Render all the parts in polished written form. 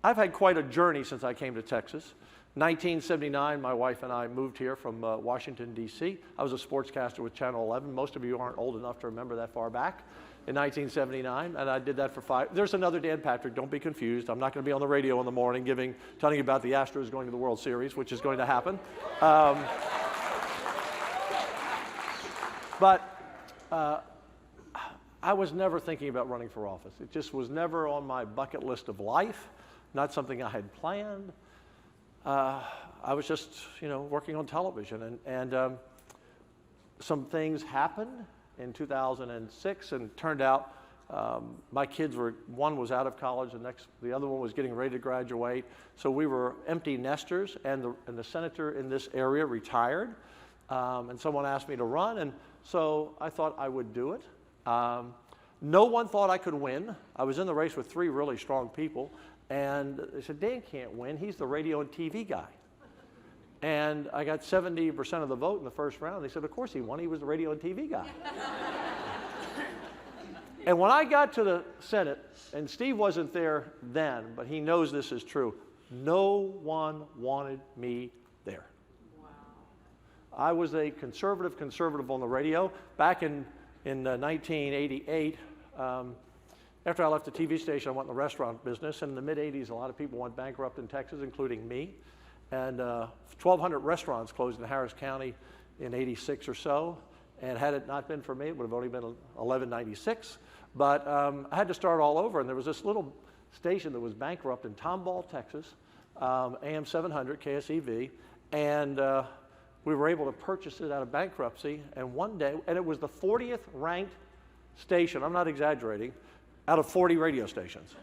I've had quite a journey since I came to Texas. 1979, my wife and I moved here from Washington, D.C. I was a sportscaster with Channel 11. Most of you aren't old enough to remember that far back. In 1979, and I did that for 5. There's another Dan Patrick, don't be confused. I'm not going to be on the radio in the morning telling you about the Astros going to the World Series, which is going to happen. But I was never thinking about running for office. It just was never on my bucket list of life, not something I had planned. I was just, working on television, and some things happened in 2006, and it turned out my kids one was out of college, the other one was getting ready to graduate. So we were empty nesters, and the senator in this area retired, and someone asked me to run, and so I thought I would do it. No one thought I could win. I was in the race with 3 really strong people, and they said, Dan can't win. He's the radio and TV guy. And I got 70% of the vote in the first round. They said, of course he won. He was the radio and TV guy. And when I got to the Senate, and Steve wasn't there then, but he knows this is true, no one wanted me there. Wow. I was a conservative on the radio. Back in 1988, after I left the TV station, I went in the restaurant business. And in the mid-'80s, a lot of people went bankrupt in Texas, including me. And 1,200 restaurants closed in Harris County in '86 or so. And had it not been for me, it would have only been 1196. But I had to start all over. And there was this little station that was bankrupt in Tomball, Texas, AM 700, KSEV. And we were able to purchase it out of bankruptcy. And one day, and it was the 40th ranked station, I'm not exaggerating, out of 40 radio stations.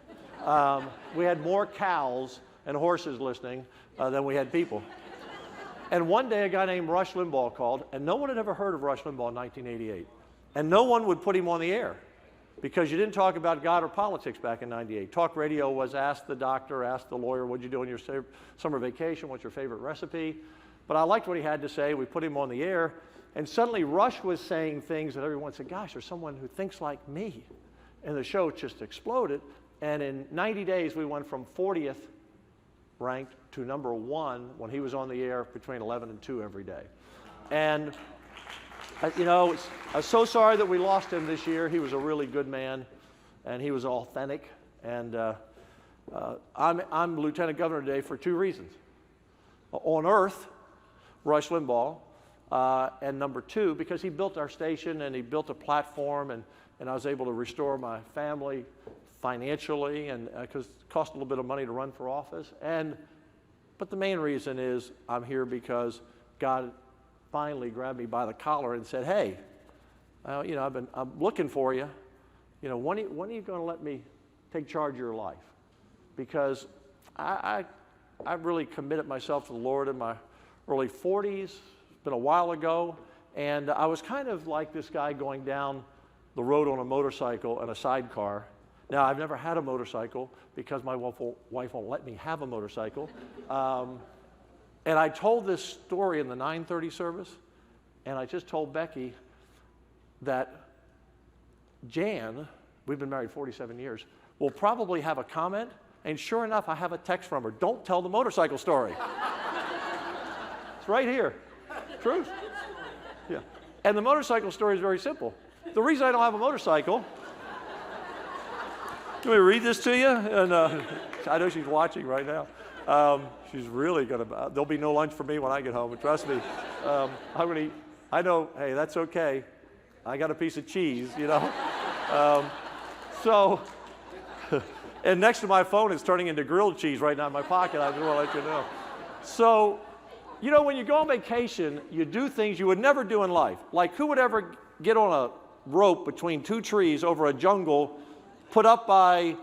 We had more cows and horses listening than we had people. And one day a guy named Rush Limbaugh called, and no one had ever heard of Rush Limbaugh in 1988. And no one would put him on the air because you didn't talk about God or politics back in '98. Talk radio was ask the doctor, ask the lawyer, what'd you do on your summer vacation, what's your favorite recipe? But I liked what he had to say. We put him on the air, and suddenly Rush was saying things that everyone said, gosh, there's someone who thinks like me. And the show just exploded. And in 90 days, we went from 40th ranked to #1 when he was on the air between 11 and 2 every day. And, I was so sorry that we lost him this year. He was a really good man, and he was authentic. And I'm Lieutenant Governor today for 2 reasons. On earth, Rush Limbaugh, and #2, because he built our station and he built a platform, and I was able to restore my family financially, and because it cost a little bit of money to run for office. But the main reason is I'm here because God finally grabbed me by the collar and said, hey, I'm looking for you. When are you going to let me take charge of your life? Because I really committed myself to the Lord in my early 40s. It's been a while ago. And I was kind of like this guy going down the road on a motorcycle and a sidecar. Now, I've never had a motorcycle because my wife won't let me have a motorcycle. And I told this story in the 9:30 service, and I just told Becky that Jan, we've been married 47 years, will probably have a comment, and sure enough, I have a text from her. Don't tell the motorcycle story. It's right here. Truth. Yeah. And the motorcycle story is very simple. The reason I don't have a motorcycle, can we read this to you? And I know she's watching right now. She's really going to, there'll be no lunch for me when I get home, but trust me. I'm going to eat. I know, hey, that's okay. I got a piece of cheese, and next to my phone, it's turning into grilled cheese right now in my pocket. I just want to let you know. So, when you go on vacation, you do things you would never do in life. Like, who would ever get on a rope between 2 trees over a jungle put up by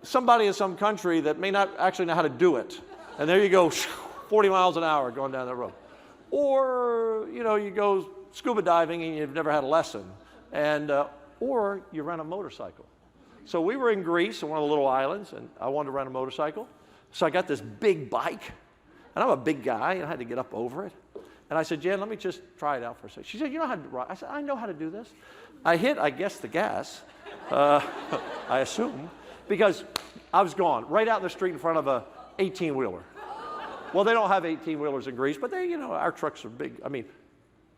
somebody in some country that may not actually know how to do it? And there you go, 40 miles an hour going down that road. Or, you go scuba diving and you've never had a lesson. And, or you rent a motorcycle. So we were in Greece on one of the little islands, and I wanted to rent a motorcycle. So I got this big bike, and I'm a big guy, and I had to get up over it. And I said, Jan, let me just try it out for a second. She said, you know how to ride? I said, I know how to do this. I hit, I guess, the gas, I assume. because I was gone, right out in the street in front of a 18-wheeler. Well, they don't have 18-wheelers in Greece, but they, our trucks are big. I mean,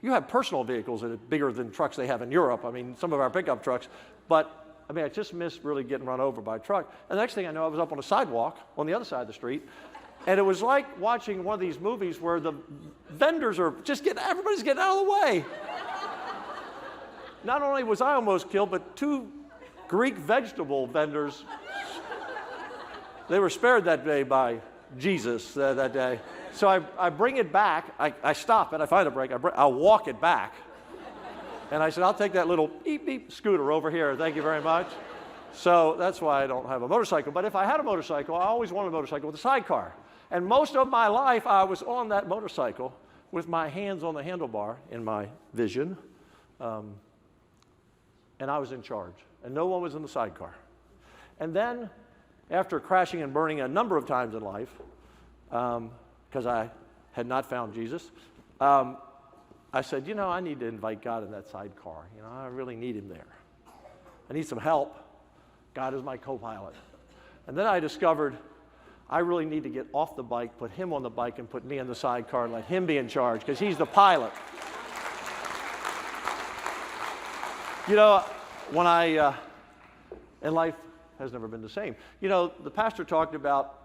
you have personal vehicles that are bigger than trucks they have in Europe. I mean, some of our pickup trucks. But, I mean, I just missed really getting run over by a truck. And the next thing I know, I was up on a sidewalk on the other side of the street. And it was like watching one of these movies where the vendors are just everybody's getting out of the way. Not only was I almost killed, but 2 Greek vegetable vendors, they were spared that day by Jesus that day. So I bring it back. I stop it. I find a brake. I'll walk it back. And I said, I'll take that little beep, beep scooter over here. Thank you very much. So that's why I don't have a motorcycle. But if I had a motorcycle, I always wanted a motorcycle with a sidecar. And most of my life, I was on that motorcycle with my hands on the handlebar in my vision. And I was in charge. And no one was in the sidecar. And then, after crashing and burning a number of times in life, because I had not found Jesus, I said, I need to invite God in that sidecar. I really need him there. I need some help. God is my co-pilot. And then I discovered I really need to get off the bike, put him on the bike, and put me in the sidecar and let him be in charge, because he's the pilot. When and life has never been the same. The pastor talked about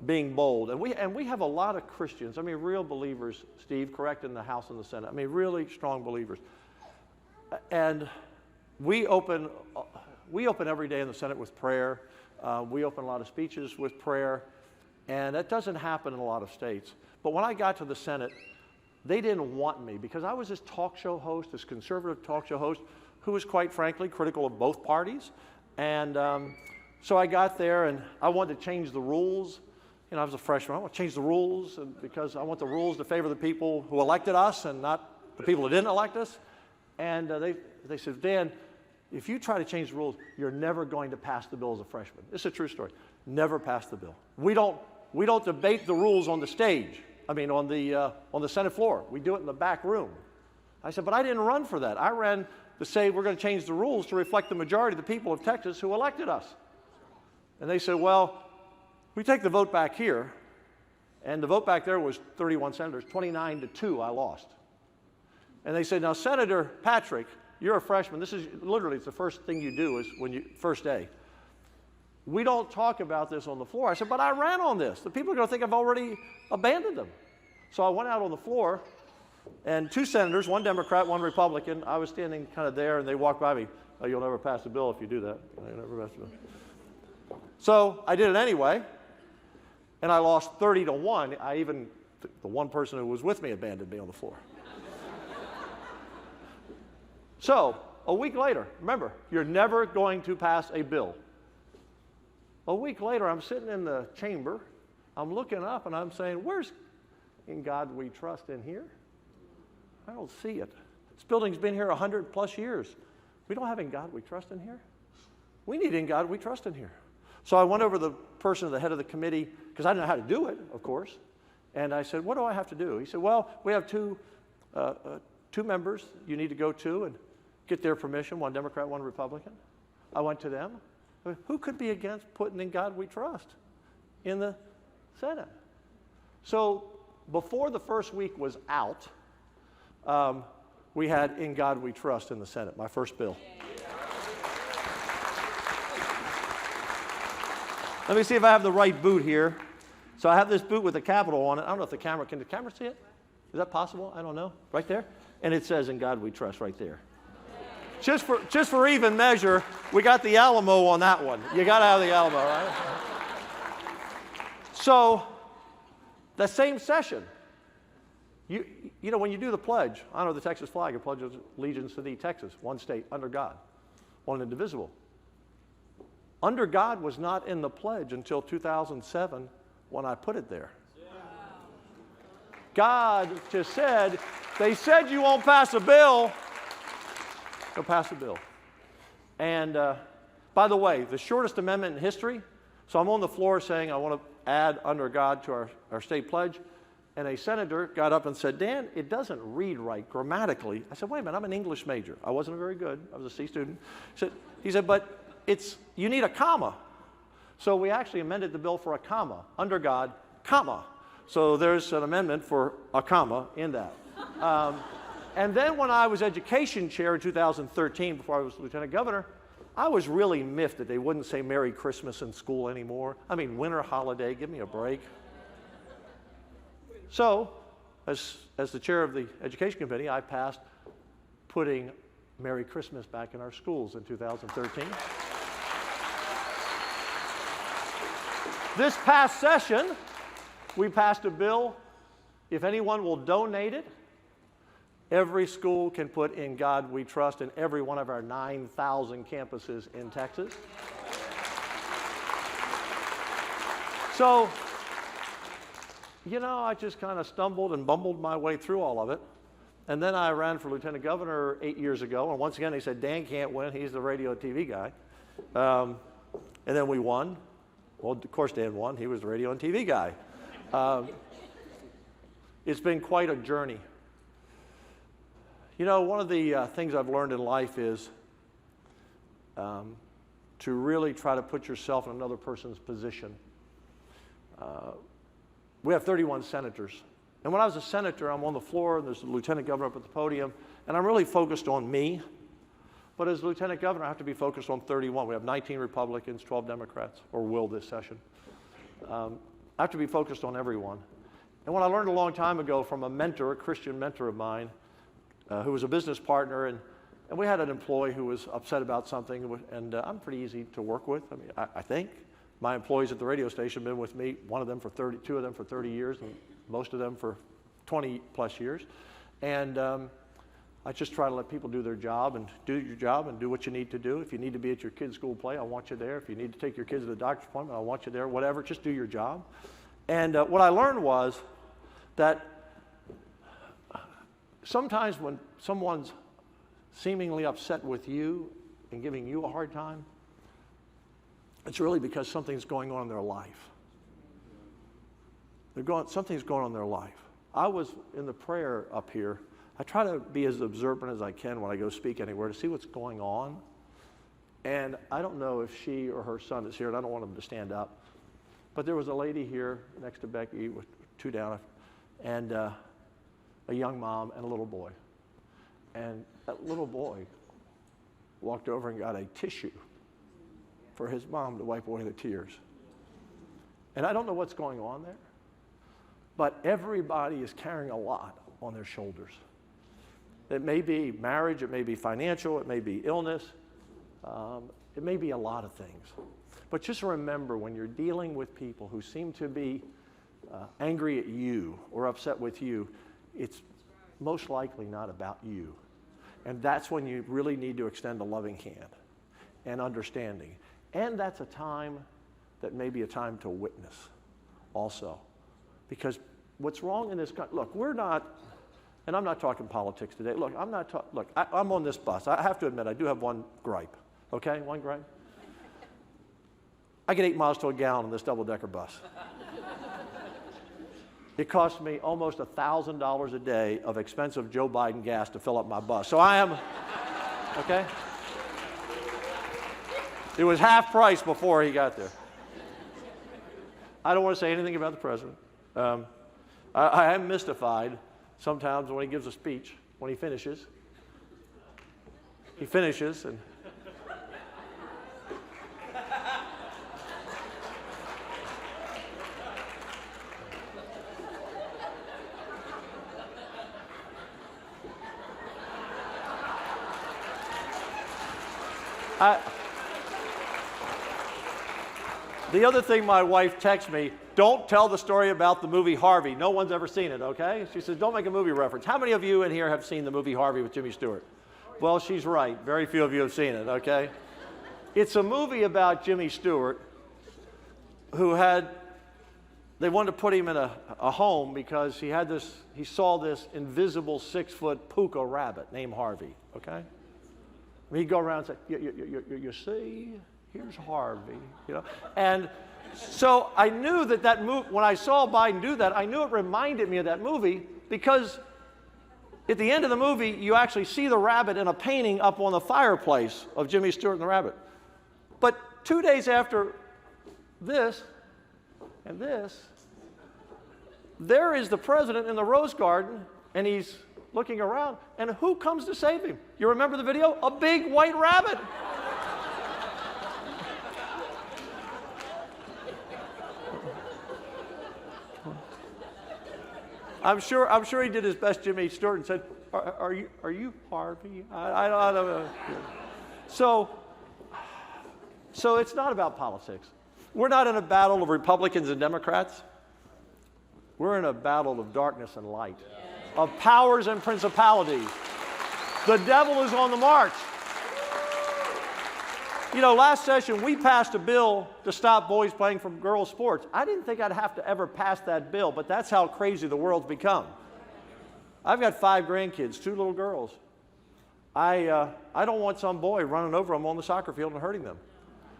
being bold. And we have a lot of Christians, real believers, Steve, correct, in the House and the Senate. Really strong believers. And we open every day in the Senate with prayer. We open a lot of speeches with prayer. And that doesn't happen in a lot of states. But when I got to the Senate, they didn't want me because I was this talk show host, this conservative talk show host, who was quite frankly critical of both parties. And so I got there and I wanted to change the rules. I was a freshman. I want to change the rules because I want the rules to favor the people who elected us and not the people who didn't elect us. And they said, Dan, if you try to change the rules, you're never going to pass the bill as a freshman. This is a true story. Never pass the bill. We don't debate the rules on the stage. On the Senate floor. We do it in the back room. I said, but I didn't run for that. I ran to say we're going to change the rules to reflect the majority of the people of Texas who elected us. And they said, well, we take the vote back here. And the vote back there was 31 senators, 29-2 I lost. And they said, now, Senator Patrick, you're a freshman. This is literally, it's the first thing you do is first day. We don't talk about this on the floor. I said, but I ran on this. The people are going to think I've already abandoned them. So I went out on the floor, and 2 senators, one Democrat, one Republican, I was standing kind of there, and they walked by me. Oh, you'll never pass the bill if you do that. You'll never pass the bill. So I did it anyway, and I lost 30-1. The one person who was with me abandoned me on the floor. So a week later, remember, you're never going to pass a bill. A week later, I'm sitting in the chamber, I'm looking up and I'm saying, where's In God We Trust in here? I don't see it. This building's been here 100+ years. We don't have In God We Trust in here? We need In God We Trust in here. So I went over to the person, the head of the committee, because I didn't know how to do it, of course, and I said, what do I have to do? He said, well, we have two members you need to go to and get their permission, one Democrat, one Republican. I went to them. Who could be against putting In God We Trust in the Senate? So before the first week was out, we had In God We Trust in the Senate, my first bill. Let me see if I have the right boot here. So I have this boot with a capital on it. I don't know if the camera see it? Is that possible? I don't know. Right there? And it says In God We Trust right there. Just for even measure, we got the Alamo on that one. You got to have the Alamo, right? So, that same session, you know, when you do the pledge, honor the Texas flag and pledge allegiance to thee, Texas, one state, under God, one indivisible. Under God was not in the pledge until 2007 when I put it there. God just said, they said you won't pass a bill. Go pass a bill. And by the way, the shortest amendment in history, so I'm on the floor saying I want to add under God to our state pledge, and a senator got up and said, Dan, it doesn't read right grammatically. I said, wait a minute, I'm an English major. I wasn't very good. I was a C student. He said, but you need a comma. So we actually amended the bill for a comma, under God, comma. So there's an amendment for a comma in that. And then when I was education chair in 2013, before I was lieutenant governor, I was really miffed that they wouldn't say Merry Christmas in school anymore. I mean, winter holiday, give me a break. So, as the chair of the education committee, I passed putting Merry Christmas back in our schools in 2013. This past session, we passed a bill, if anyone will donate it, every school can put In God We Trust in every one of our 9,000 campuses in Texas. So, you know, I just kind of stumbled and bumbled my way through all of it. And then I ran for lieutenant governor 8 years ago. And once again, they said, Dan can't win. He's the radio and TV guy. And then we won. Well, of course, Dan won. He was the radio and TV guy. It's been quite a journey. You know, one of the things I've learned in life is to really try to put yourself in another person's position. We have 31 senators. And when I was a senator, I'm on the floor, and there's the lieutenant governor up at the podium, and I'm really focused on me. But as lieutenant governor, I have to be focused on 31. We have 19 Republicans, 12 Democrats, or will this session. I have to be focused on everyone. And what I learned a long time ago from a mentor, a Christian mentor of mine, who was a business partner, and we had an employee who was upset about something, and I'm pretty easy to work with. I mean, I think. My employees at the radio station have been with me, two of them for 30 years, and most of them for 20 plus years. And I just try to let people do their job and do your job and do what you need to do. If you need to be at your kid's school play, I want you there. If you need to take your kids to the doctor's appointment, I want you there. Whatever, just do your job. And what I learned was that sometimes when someone's seemingly upset with you and giving you a hard time, it's really because something's going on in their life. Something's going on in their life. I was in the prayer up here. I try to be as observant as I can when I go speak anywhere to see what's going on. And I don't know if she or her son is here, and I don't want them to stand up. But there was a lady here next to Becky with two down, and a young mom and a little boy. And that little boy walked over and got a tissue for his mom to wipe away the tears. And I don't know what's going on there, but everybody is carrying a lot on their shoulders. It may be marriage, it may be financial, it may be illness, it may be a lot of things. But just remember, when you're dealing with people who seem to be angry at you or upset with you, it's most likely not about you. And that's when you really need to extend a loving hand and understanding. And that's a time that may be a time to witness also. Because what's wrong in this country, look, we're not, and I'm not talking politics today. Look, I'm on this bus. I have to admit, I do have one gripe, okay? One gripe. I get 8 miles to a gallon on this double-decker bus. It costs me almost $1,000 a day of expensive Joe Biden gas to fill up my bus. So I am, okay? It was half price before he got there. I don't want to say anything about the president. I am mystified sometimes when he gives a speech, when he finishes. He finishes and the other thing my wife texts me, don't tell the story about the movie Harvey. No one's ever seen it, okay? She says, don't make a movie reference. How many of you in here have seen the movie Harvey with Jimmy Stewart? Well, she's right. Very few of you have seen it, okay? It's a movie about Jimmy Stewart they wanted to put him in a home because he saw this invisible 6-foot puka rabbit named Harvey, okay? He'd go around and say, you see, here's Harvey, you know. And so I knew that movie, when I saw Biden do that, I knew it reminded me of that movie because at the end of the movie, you actually see the rabbit in a painting up on the fireplace of Jimmy Stewart and the rabbit. But 2 days after this and this, there is the president in the Rose Garden, and he's looking around, and who comes to save him? You remember the video? A big white rabbit. I'm sure he did his best Jimmy Stewart and said, are you Harvey? I don't know. So it's not about politics. We're not in a battle of Republicans and Democrats. We're in a battle of darkness and light, of powers and principalities. The devil is on the march. You know, last session we passed a bill to stop boys playing from girls' sports. I didn't think I'd have to ever pass that bill, but that's how crazy the world's become. I've got 5 grandkids, 2 little girls. I don't want some boy running over them on the soccer field and hurting them.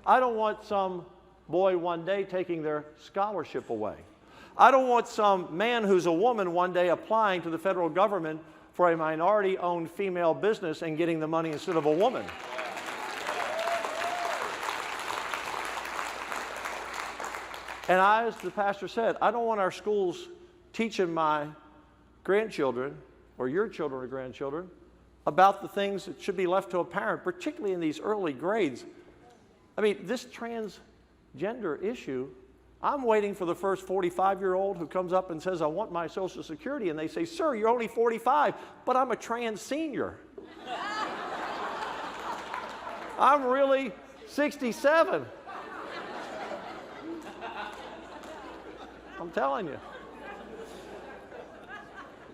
I don't want some boy one day taking their scholarship away. I don't want some man who's a woman one day applying to the federal government for a minority-owned female business and getting the money instead of a woman. And as the pastor said, I don't want our schools teaching my grandchildren or your children or grandchildren about the things that should be left to a parent, particularly in these early grades. I mean, this transgender issue, I'm waiting for the first 45-year-old who comes up and says, I want my Social Security, and they say, sir, you're only 45, but I'm a trans senior. I'm really 67. I'm telling you.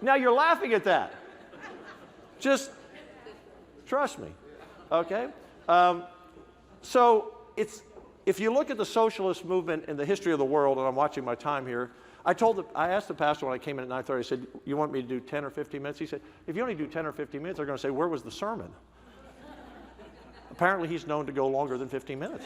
Now you're laughing at that. Just trust me, okay? So if you look at the socialist movement in the history of the world, and I'm watching my time here, I asked the pastor when I came in at 9:30, I said, you want me to do 10 or 15 minutes? He said, if you only do 10 or 15 minutes, they're going to say, where was the sermon? Apparently he's known to go longer than 15 minutes.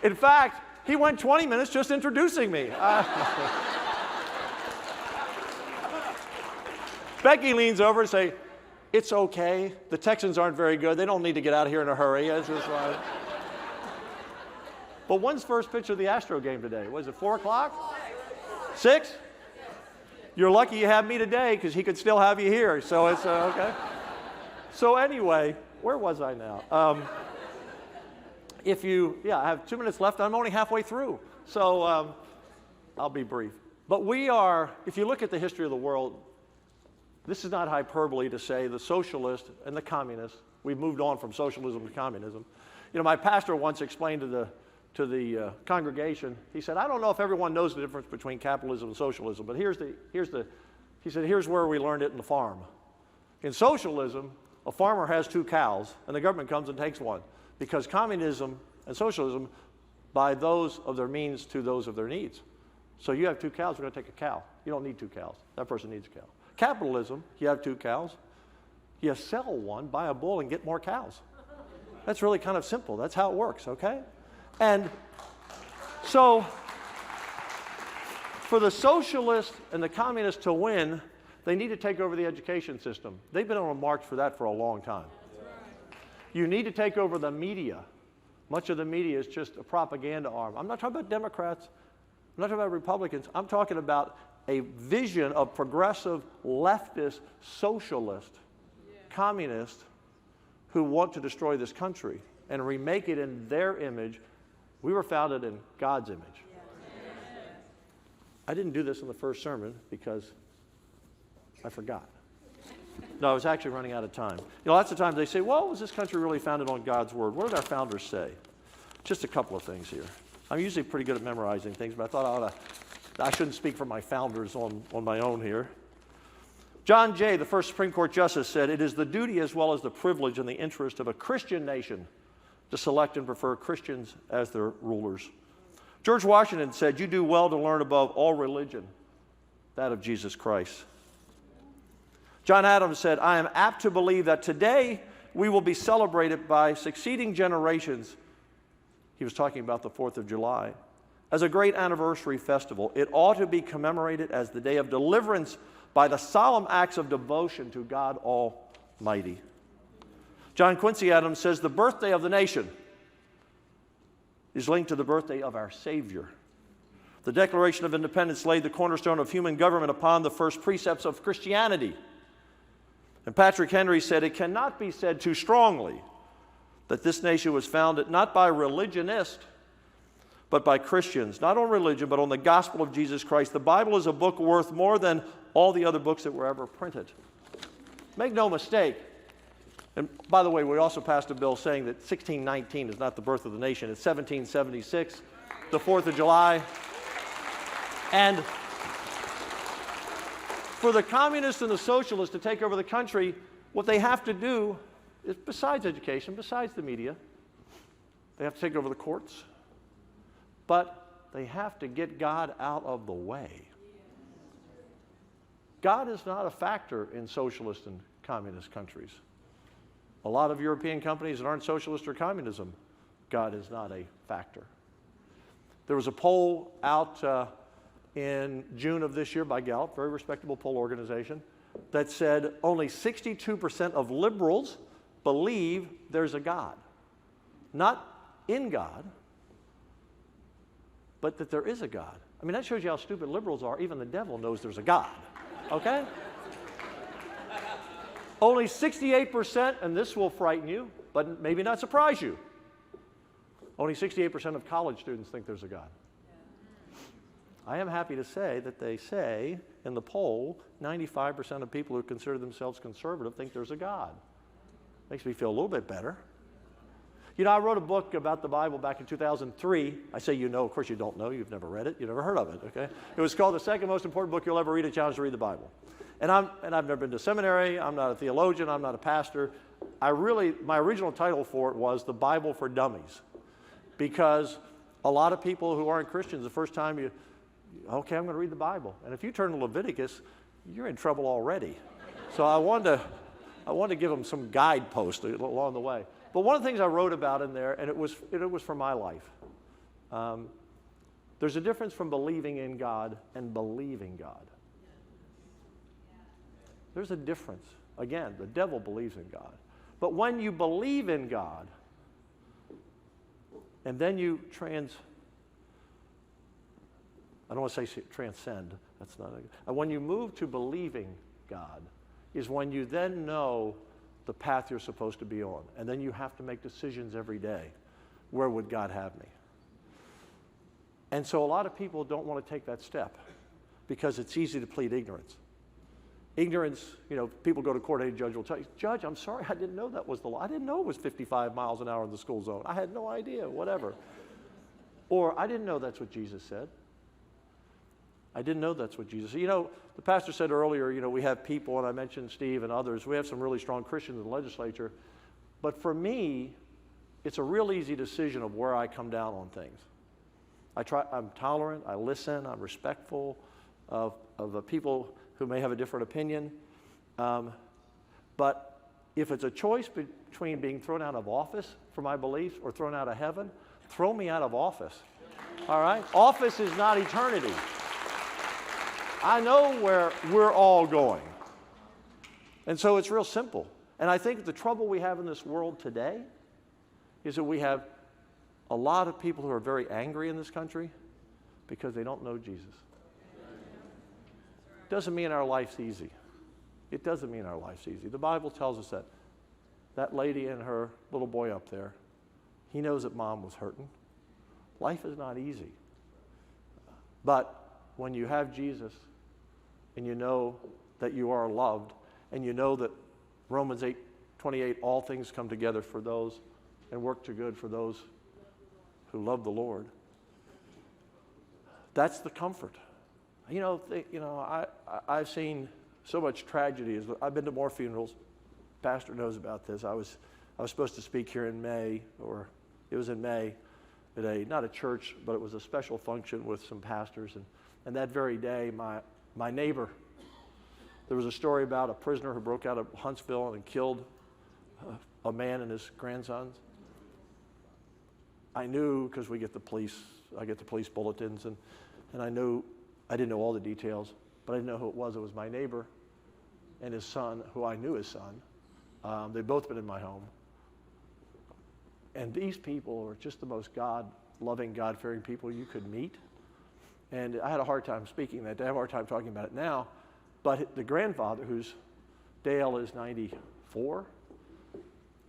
In fact, he went 20 minutes just introducing me. Becky leans over and says, it's okay. The Texans aren't very good. They don't need to get out of here in a hurry. It's just like... But when's first pitch of the Astro game today? Was it 4 o'clock? 6? You're lucky you have me today because he could still have you here. So it's okay. So anyway, where was I now? I have 2 minutes left. I'm only halfway through. So I'll be brief. But if you look at the history of the world, this is not hyperbole to say the socialists and the communists, we've moved on from socialism to communism. You know, my pastor once explained to the congregation, he said, I don't know if everyone knows the difference between capitalism and socialism, but he said, here's where we learned it in the farm. In socialism, a farmer has 2 cows, and the government comes and takes one. Because communism and socialism, by those of their means to those of their needs. So you have 2 cows, we're going to take a cow. You don't need 2 cows. That person needs a cow. Capitalism, you have 2 cows. You sell one, buy a bull, and get more cows. That's really kind of simple. That's how it works, okay? And so for the socialists and the communists to win, they need to take over the education system. They've been on a march for that for a long time. You need to take over the media. Much of the media is just a propaganda arm. I'm not talking about Democrats. I'm not talking about Republicans. I'm talking about a vision of progressive, leftist, socialist, communists who want to destroy this country and remake it in their image. We were founded in God's image. I didn't do this in the first sermon because I forgot. No, I was actually running out of time. You know, lots of times they say, well, was this country really founded on God's word? What did our founders say? Just a couple of things here. I'm usually pretty good at memorizing things, but I thought I shouldn't speak for my founders on my own here. John Jay, the first Supreme Court justice, said, it is the duty as well as the privilege and the interest of a Christian nation to select and prefer Christians as their rulers. George Washington said, you do well to learn above all religion, that of Jesus Christ. John Adams said, I am apt to believe that today we will be celebrated by succeeding generations. He was talking about the 4th of July. As a great anniversary festival, it ought to be commemorated as the day of deliverance by the solemn acts of devotion to God Almighty. John Quincy Adams says the birthday of the nation is linked to the birthday of our Savior. The Declaration of Independence laid the cornerstone of human government upon the first precepts of Christianity. And Patrick Henry said, it cannot be said too strongly that this nation was founded not by religionists, but by Christians, not on religion, but on the gospel of Jesus Christ. The Bible is a book worth more than all the other books that were ever printed. Make no mistake. And by the way, we also passed a bill saying that 1619 is not the birth of the nation. It's 1776, the 4th of July. And for the communists and the socialists to take over the country, what they have to do is, besides education, besides the media, they have to take over the courts. But they have to get God out of the way. God is not a factor in socialist and communist countries. A lot of European companies that aren't socialist or communism, God is not a factor. There was a poll out in June of this year by Gallup, very respectable poll organization, that said only 62% of liberals believe there's a God. Not in God, but that there is a God. I mean, that shows you how stupid liberals are. Even the devil knows there's a God, okay? Only 68%, and this will frighten you, but maybe not surprise you. Only 68% of college students think there's a God. I am happy to say that they say in the poll, 95% of people who consider themselves conservative think there's a God. Makes me feel a little bit better. You know, I wrote a book about the Bible back in 2003. I say you know, of course you don't know, you've never read it, you've never heard of it, okay? It was called The Second Most Important Book You'll Ever Read, A Challenge to Read the Bible. And I've never been to seminary, I'm not a theologian, I'm not a pastor. My original title for it was The Bible for Dummies. Because a lot of people who aren't Christians, the first time okay, I'm going to read the Bible. And if you turn to Leviticus, you're in trouble already. So I wanted to give them some guideposts along the way. But one of the things I wrote about in there, and it was for my life. There's a difference from believing in God and believing God. There's a difference. Again, the devil believes in God. But when you believe in God, and then you I don't want to say transcend, that's not and when you move to believing God is when you then know the path you're supposed to be on. And then you have to make decisions every day. Where would God have me? And so a lot of people don't want to take that step because it's easy to plead ignorance. Ignorance, you know, people go to court, a judge will tell you, Judge, I'm sorry, I didn't know that was the law. I didn't know it was 55 miles an hour in the school zone. I had no idea, whatever. Or I didn't know that's what Jesus said. I didn't know that's what Jesus said. You know, the pastor said earlier, you know, we have people, and I mentioned Steve and others, we have some really strong Christians in the legislature. But for me, it's a real easy decision of where I come down on things. I'm tolerant, I listen, I'm respectful of the people who may have a different opinion. But if it's a choice between being thrown out of office for my beliefs or thrown out of heaven, throw me out of office. All right? Office is not eternity. I know where we're all going. And so it's real simple. And I think the trouble we have in this world today is that we have a lot of people who are very angry in this country because they don't know Jesus. Doesn't mean our life's easy. It doesn't mean our life's easy. The Bible tells us that that lady and her little boy up there, he knows that mom was hurting. Life is not easy. But when you have Jesus and you know that you are loved and you know that Romans 8:28, all things come together for those and work to good for those who love the Lord, that's the comfort. You know, I've seen so much tragedy. I've been to more funerals. Pastor knows about this. I was supposed to speak here in May, or it was in May, at not a church, but it was a special function with some pastors. And that very day, my neighbor, there was a story about a prisoner who broke out of Huntsville and killed a man and his grandsons. I knew, because I get the police bulletins, and I didn't know all the details. but I didn't know who it was. It was my neighbor and his son, who I knew his son. They'd both been in my home. And these people are just the most God-loving, God-fearing people you could meet. And I had a hard time speaking that day. I have a hard time talking about it now. But the grandfather, who's Dale is 94,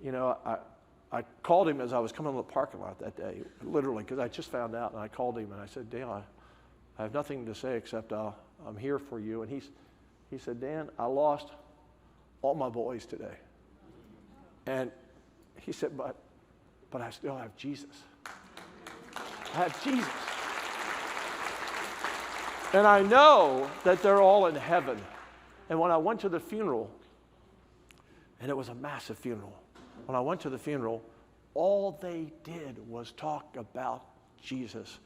you know, I called him as I was coming to the parking lot that day, literally, because I just found out. And I called him and I said, Dale, I have nothing to say except I'm here for you. And he said, Dan, I lost all my boys today. And he said, but I still have Jesus. I have Jesus. And I know that they're all in heaven. And when I went to the funeral, and it was a massive funeral, when I went to the funeral, all they did was talk about Jesus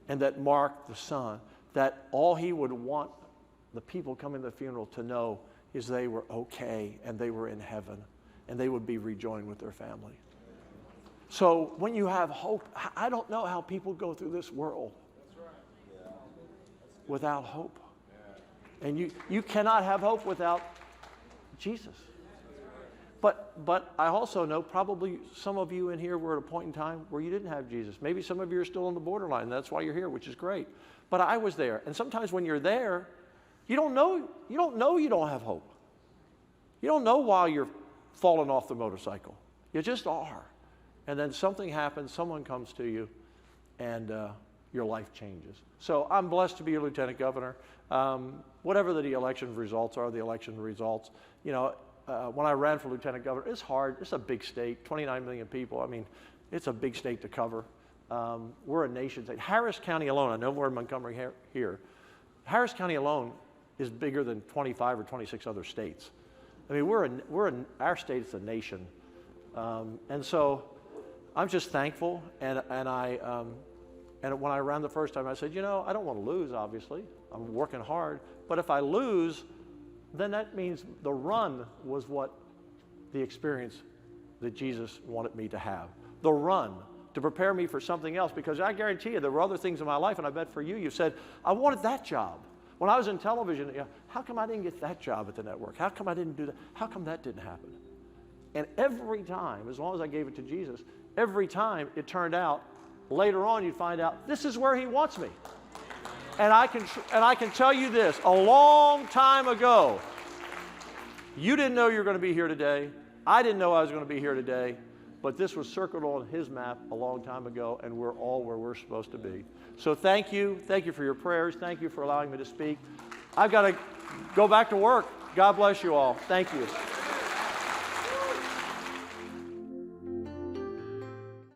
and that Mark, the son, that all he would want the people coming to the funeral to know is they were okay and they were in heaven and they would be rejoined with their family. So when you have hope, I don't know how people go through this world without hope. And you cannot have hope without Jesus. But I also know probably some of you in here were at a point in time where you didn't have Jesus. Maybe some of you are still on the borderline. That's why you're here, which is great. But I was there. And sometimes when you're there, you don't know you don't have hope. You don't know why you're falling off the motorcycle. You just are. And then something happens, someone comes to you, and your life changes. So I'm blessed to be your lieutenant governor. Whatever the election results are, the election results. You know, when I ran for lieutenant governor, it's hard. It's a big state, 29 million people. I mean, it's a big state to cover. We're a nation state. Harris County alone, I know we're in Montgomery here. Harris County alone is bigger than 25 or 26 other states. I mean, our state is a nation. And so I'm just thankful, and when I ran the first time, I said, you know, I don't want to lose, obviously. I'm working hard. But if I lose, then that means the run was what the experience that Jesus wanted me to have. The run, to prepare me for something else. Because I guarantee you, there were other things in my life, and I bet for you, you said, I wanted that job. When I was in television, you know, how come I didn't get that job at the network? How come I didn't do that? How come that didn't happen? And every time, as long as I gave it to Jesus, every time it turned out, later on you'd find out, this is where he wants me. And I can tell you this, a long time ago, you didn't know you were going to be here today. I didn't know I was going to be here today. But this was circled on his map a long time ago, and we're all where we're supposed to be. So thank you. Thank you for your prayers. Thank you for allowing me to speak. I've got to go back to work. God bless you all. Thank you.